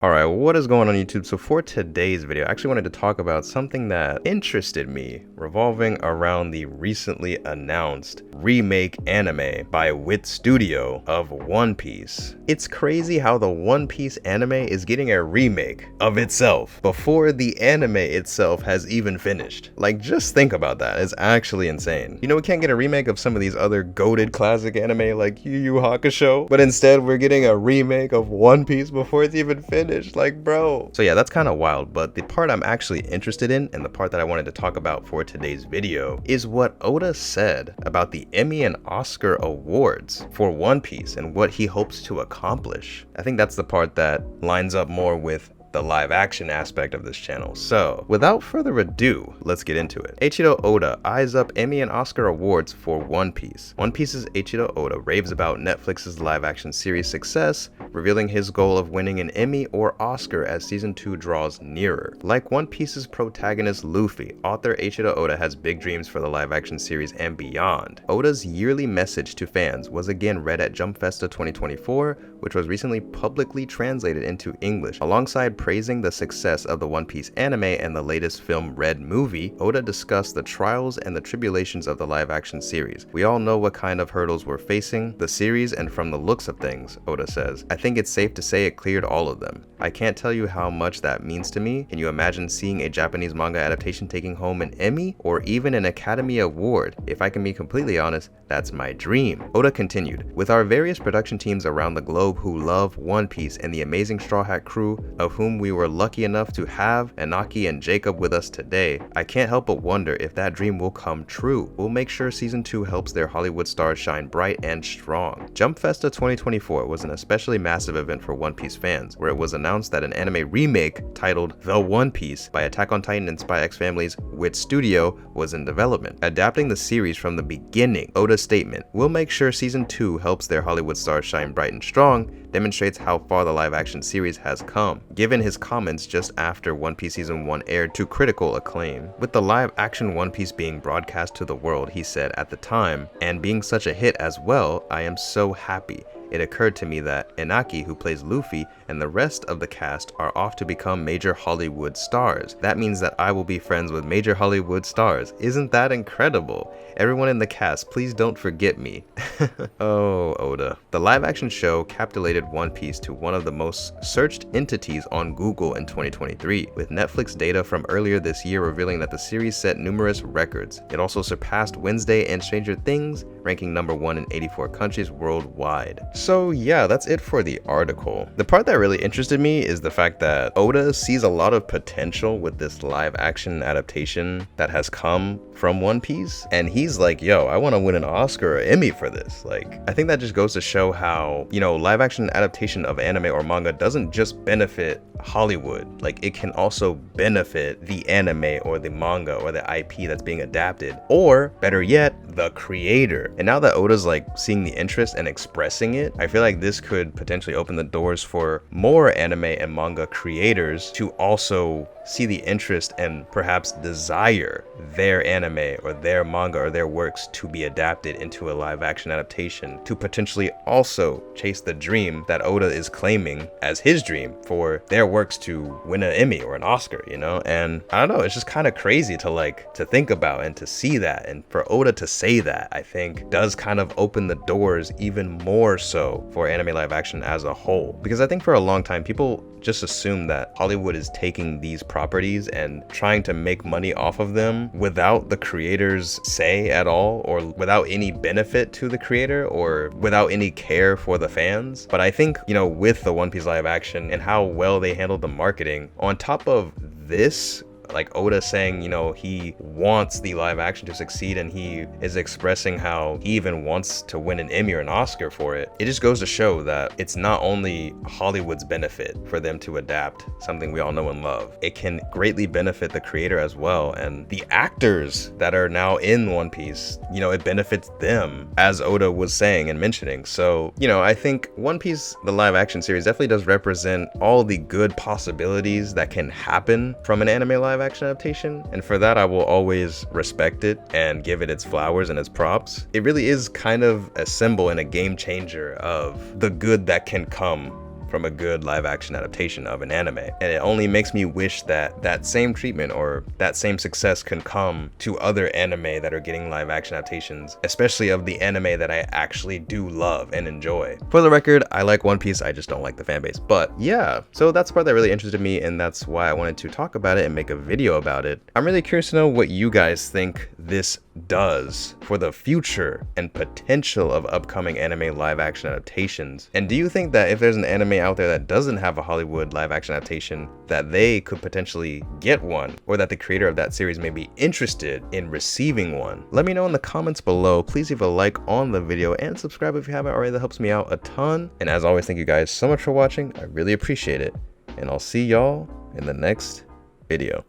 Alright, what is going on YouTube? So for today's video, I actually wanted to talk about something that interested me revolving around the recently announced remake anime by Wit Studio of One Piece. It's crazy how the One Piece anime is getting a remake of itself before the anime itself has even finished. Like, just think about that. It's actually insane. You know, we can't get a remake of some of these other goated classic anime like Yu Yu Hakusho, but instead we're getting a remake of One Piece before it's even finished. Like, bro. So yeah, that's kind of wild, but the part I'm actually interested in and the part that I wanted to talk about for today's video is what Oda said about the Emmy and Oscar awards for One Piece and what he hopes to accomplish. I think that's the part that lines up more with the live action aspect of this channel. So without further ado, let's get into it. Eiichiro Oda eyes up Emmy and Oscar awards for One Piece. One Piece's Eiichiro Oda raves about Netflix's live action series success, revealing his goal of winning an Emmy or Oscar as season 2 draws nearer. Like One Piece's protagonist Luffy, author Eiichiro Oda has big dreams for the live action series and beyond. Oda's yearly message to fans was again read at Jump Festa 2024, which was recently publicly translated into English. Alongside praising the success of the One Piece anime and the latest film Red movie, Oda discussed the trials and the tribulations of the live action series. We all know what kind of hurdles we're facing the series, and from the looks of things, Oda says, I think it's safe to say it cleared all of them. I can't tell you how much that means to me. Can you imagine seeing a Japanese manga adaptation taking home an Emmy or even an Academy Award? If I can be completely honest, that's my dream. Oda continued, with our various production teams around the globe who love One Piece and the amazing Straw Hat crew, of whom we were lucky enough to have Iñaki and Jacob with us today, I can't help but wonder if that dream will come true. We'll make sure season 2 helps their Hollywood stars shine bright and strong. Jump Festa 2024 was an especially massive event for One Piece fans, where it was announced that an anime remake titled The One Piece by Attack on Titan and Spy X Family's Wit Studio was in development. Adapting the series from the beginning, Oda's statement, we'll make sure season 2 helps their Hollywood stars shine bright and strong, demonstrates how far the live action series has come, given his comments just after One Piece Season 1 aired to critical acclaim. With the live action One Piece being broadcast to the world, he said at the time, and being such a hit as well, I am so happy. It occurred to me that Iñaki, who plays Luffy, and the rest of the cast are off to become major Hollywood stars. That means that I will be friends with major Hollywood stars. Isn't that incredible? Everyone in the cast, please don't forget me. Oh, Oda. The live action show capitulated One Piece to one of the most searched entities on Google in 2023, with Netflix data from earlier this year revealing that the series set numerous records. It also surpassed Wednesday and Stranger Things, ranking number 1 in 84 countries worldwide. So yeah, that's it for the article. The part that really interested me is the fact that Oda sees a lot of potential with this live action adaptation that has come from One Piece, and he's like, yo, I want to win an Oscar or Emmy for this. Like, I think that just goes to show how, you know, live action adaptation of anime or manga doesn't just benefit Hollywood. Like, it can also benefit the anime or the manga or the IP that's being adapted, or better yet, the creator. And now that Oda's like seeing the interest and expressing it, I feel like this could potentially open the doors for more anime and manga creators to also see the interest and perhaps desire their anime or their manga or their works to be adapted into a live action adaptation, to potentially also chase the dream that Oda is claiming as his dream for their works to win an Emmy or an Oscar, you know? And I don't know, it's just kind of crazy to think about and to see that, and for Oda to say that, I think does kind of open the doors even more so for anime live action as a whole. Because I think for a long time people just assume that Hollywood is taking these properties and trying to make money off of them without the creator's say at all, or without any benefit to the creator, or without any care for the fans. But I think, you know, with the One Piece live action and how well they handled the marketing, on top of this, like Oda saying, you know, he wants the live action to succeed and he is expressing how he even wants to win an Emmy or an Oscar for it. It just goes to show that it's not only Hollywood's benefit for them to adapt something we all know and love. It can greatly benefit the creator as well, and the actors that are now in One Piece, you know, it benefits them, as Oda was saying and mentioning. So, you know, I think One Piece, the live action series, definitely does represent all the good possibilities that can happen from an anime live action adaptation, and for that I will always respect it and give it its flowers and its props. It really is kind of a symbol and a game changer of the good that can come from a good live action adaptation of an anime. And it only makes me wish that that same treatment or that same success can come to other anime that are getting live action adaptations, especially of the anime that I actually do love and enjoy. For the record, I like One Piece, I just don't like the fan base. But yeah, so that's the part that really interested me, and that's why I wanted to talk about it and make a video about it. I'm really curious to know what you guys think this does for the future and potential of upcoming anime live action adaptations. And do you think that if there's an anime out there that doesn't have a Hollywood live action adaptation, that they could potentially get one, or that the creator of that series may be interested in receiving one? Let me know in the comments below. Please leave a like on the video and subscribe if you haven't already. That helps me out a ton. And as always, thank you guys so much for watching. I really appreciate it. And I'll see y'all in the next video.